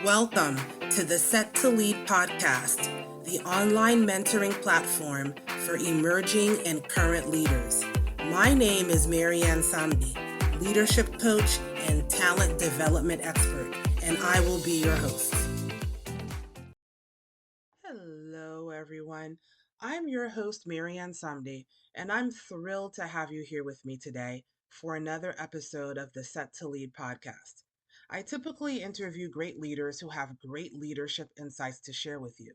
Welcome to the Set to Lead podcast, the online mentoring platform for emerging and current leaders. My name is Mary Ann Samedi, leadership coach and talent development expert, and I will be your host. Hello, everyone. I'm your host, Mary Ann Samedi, and I'm thrilled to have you here with me today for another episode of the Set to Lead podcast. I typically interview great leaders who have great leadership insights to share with you.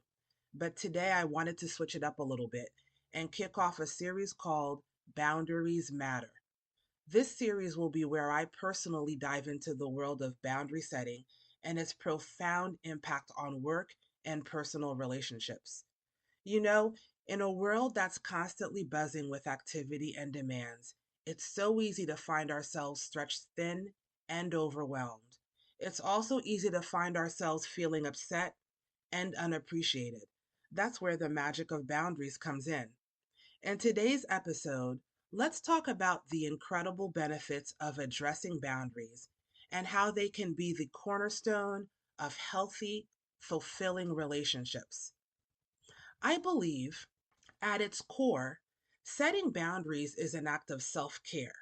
But today I wanted to switch it up a little bit and kick off a series called Boundaries Matter. This series will be where I personally dive into the world of boundary setting and its profound impact on work and personal relationships. You know, in a world that's constantly buzzing with activity and demands, it's so easy to find ourselves stretched thin and overwhelmed. It's also easy to find ourselves feeling upset and unappreciated. That's where the magic of boundaries comes in. In today's episode, let's talk about the incredible benefits of addressing boundaries and how they can be the cornerstone of healthy, fulfilling relationships. I believe at its core, setting boundaries is an act of self care,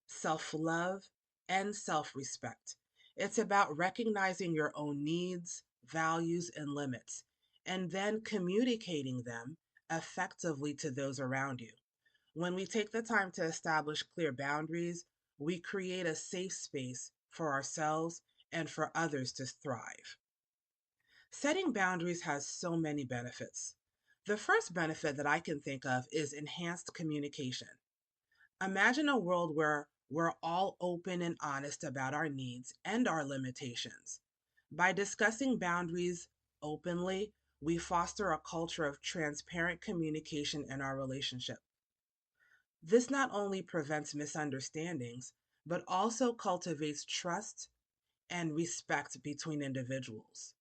self love, and self respect. It's about recognizing your own needs, values, and limits, and then communicating them effectively to those around you. When we take the time to establish clear boundaries, we create a safe space for ourselves and for others to thrive. Setting boundaries has so many benefits. The first benefit that I can think of is enhanced communication. Imagine a world where we're all open and honest about our needs and our limitations. By discussing boundaries openly, we foster a culture of transparent communication in our relationship. This not only prevents misunderstandings, but also cultivates trust and respect between individuals.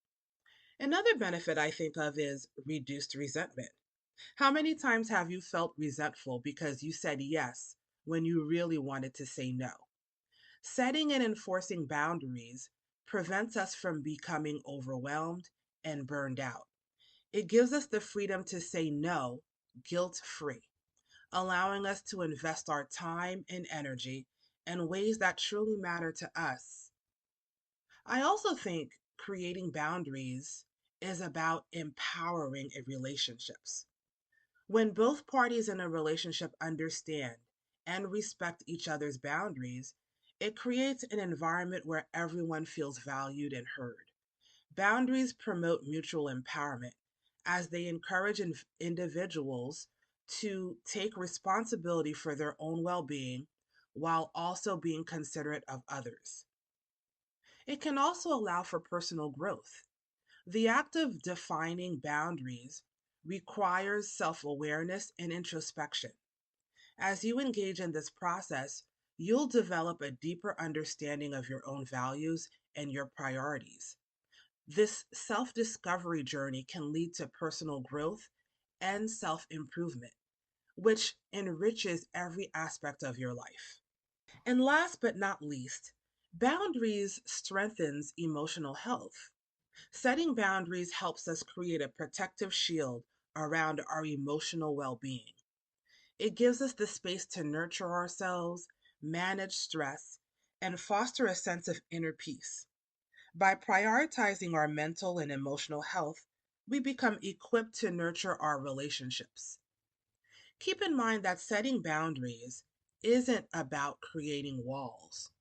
Another benefit I think of is reduced resentment. How many times have you felt resentful because you said yes when you really wanted to say no? Setting and enforcing boundaries prevents us from becoming overwhelmed and burned out. It gives us the freedom to say no guilt free, allowing us to invest our time and energy in ways that truly matter to us. I also think creating boundaries is about empowering relationships. When both parties in a relationship understand and respect each other's boundaries, it creates an environment where everyone feels valued and heard. Boundaries promote mutual empowerment as they encourage individuals to take responsibility for their own well being while also being considerate of others. It can also allow for personal growth. The act of defining boundaries requires self awareness and introspection. As you engage in this process, you'll develop a deeper understanding of your own values and your priorities. This self discovery journey can lead to personal growth and self improvement, which enriches every aspect of your life. And last but not least, boundaries strengthens emotional health. Setting boundaries helps us create a protective shield around our emotional well being. It gives us the space to nurture ourselves, manage stress, and foster a sense of inner peace. By prioritizing our mental and emotional health, we become equipped to nurture our relationships. Keep in mind that setting boundaries isn't about creating walls.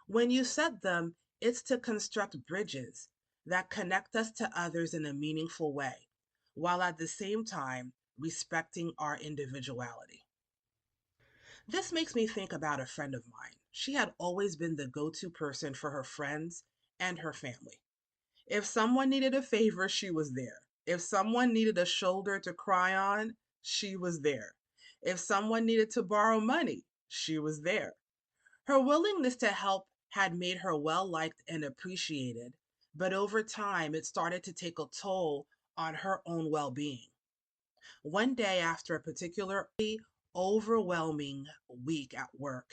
When you set them, it's to construct bridges that connect us to others in a meaningful way, while at the same time respecting our individuality. This makes me think about a friend of mine. She had always been the go to person for her friends and her family. If someone needed a favor, she was there. If someone needed a shoulder to cry on, she was there. If someone needed to borrow money, she was there. Her willingness to help had made her well liked and appreciated, but over time it started to take a toll on her own well being. One day, after a particularly overwhelming week at work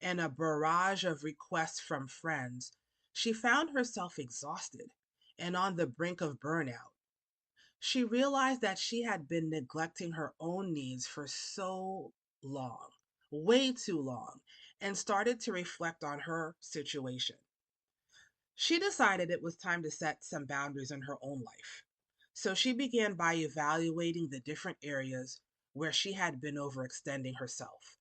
and a barrage of requests from friends, she found herself exhausted and on the brink of burnout. She realized that she had been neglecting her own needs for so long, way too long, and started to reflect on her situation. She decided it was time to set some boundaries in her own life. So she began by evaluating the different areas where she had been overextending herself.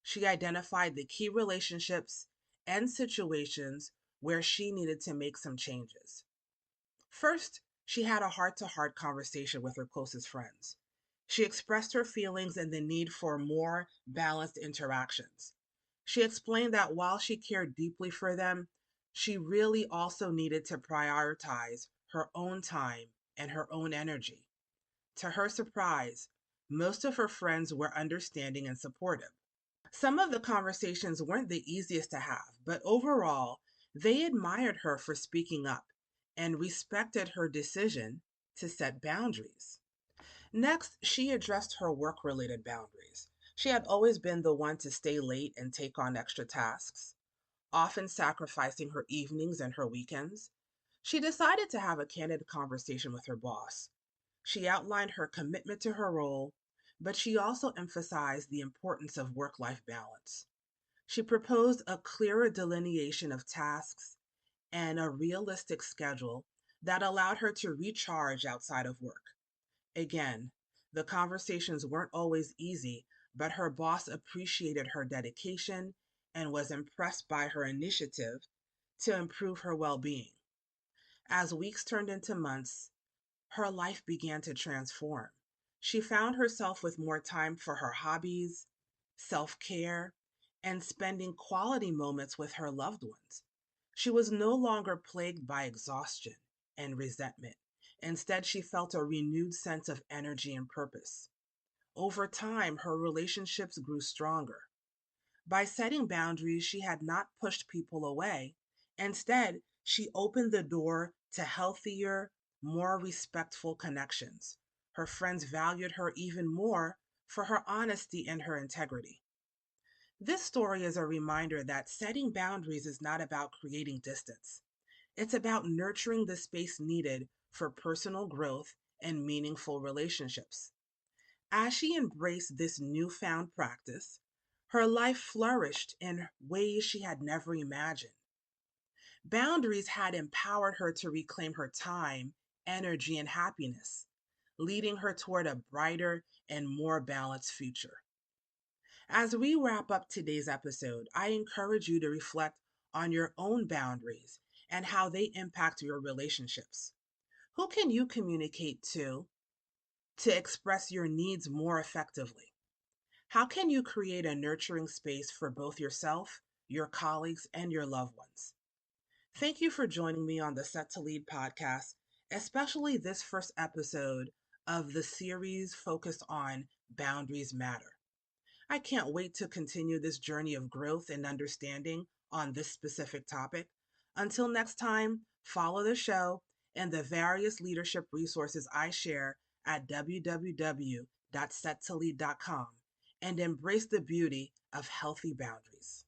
She identified the key relationships and situations where she needed to make some changes. First, she had a heart to heart conversation with her closest friends. She expressed her feelings and the need for more balanced interactions. She explained that while she cared deeply for them, she really also needed to prioritize her own time and her own energy. To her surprise, most of her friends were understanding and supportive. Some of the conversations weren't the easiest to have, but overall, they admired her for speaking up and respected her decision to set boundaries. Next, she addressed her work related boundaries. She had always been the one to stay late and take on extra tasks, often sacrificing her evenings and her weekends. She decided to have a candid conversation with her boss. She outlined her commitment to her role, but she also emphasized the importance of work life balance. She proposed a clearer delineation of tasks and a realistic schedule that allowed her to recharge outside of work. Again, the conversations weren't always easy, but her boss appreciated her dedication and was impressed by her initiative to improve her well being. As weeks turned into months, her life began to transform. She found herself with more time for her hobbies, self care, and spending quality moments with her loved ones. She was no longer plagued by exhaustion and resentment. Instead, she felt a renewed sense of energy and purpose. Over time, her relationships grew stronger. By setting boundaries, she had not pushed people away. Instead, she opened the door to healthier, more respectful connections. Her friends valued her even more for her honesty and her integrity. This story is a reminder that setting boundaries is not about creating distance. It's about nurturing the space needed for personal growth and meaningful relationships. As she embraced this newfound practice, her life flourished in ways she had never imagined. Boundaries had empowered her to reclaim her time, energy, and happiness, leading her toward a brighter and more balanced future. As we wrap up today's episode, I encourage you to reflect on your own boundaries and how they impact your relationships. Who can you communicate to express your needs more effectively? How can you create a nurturing space for both yourself, your colleagues, and your loved ones? Thank you for joining me on the Set to Lead podcast, especially this first episode of the series focused on Boundaries Matter. I can't wait to continue this journey of growth and understanding on this specific topic. Until next time, follow the show and the various leadership resources I share at www.settolead.com and embrace the beauty of healthy boundaries.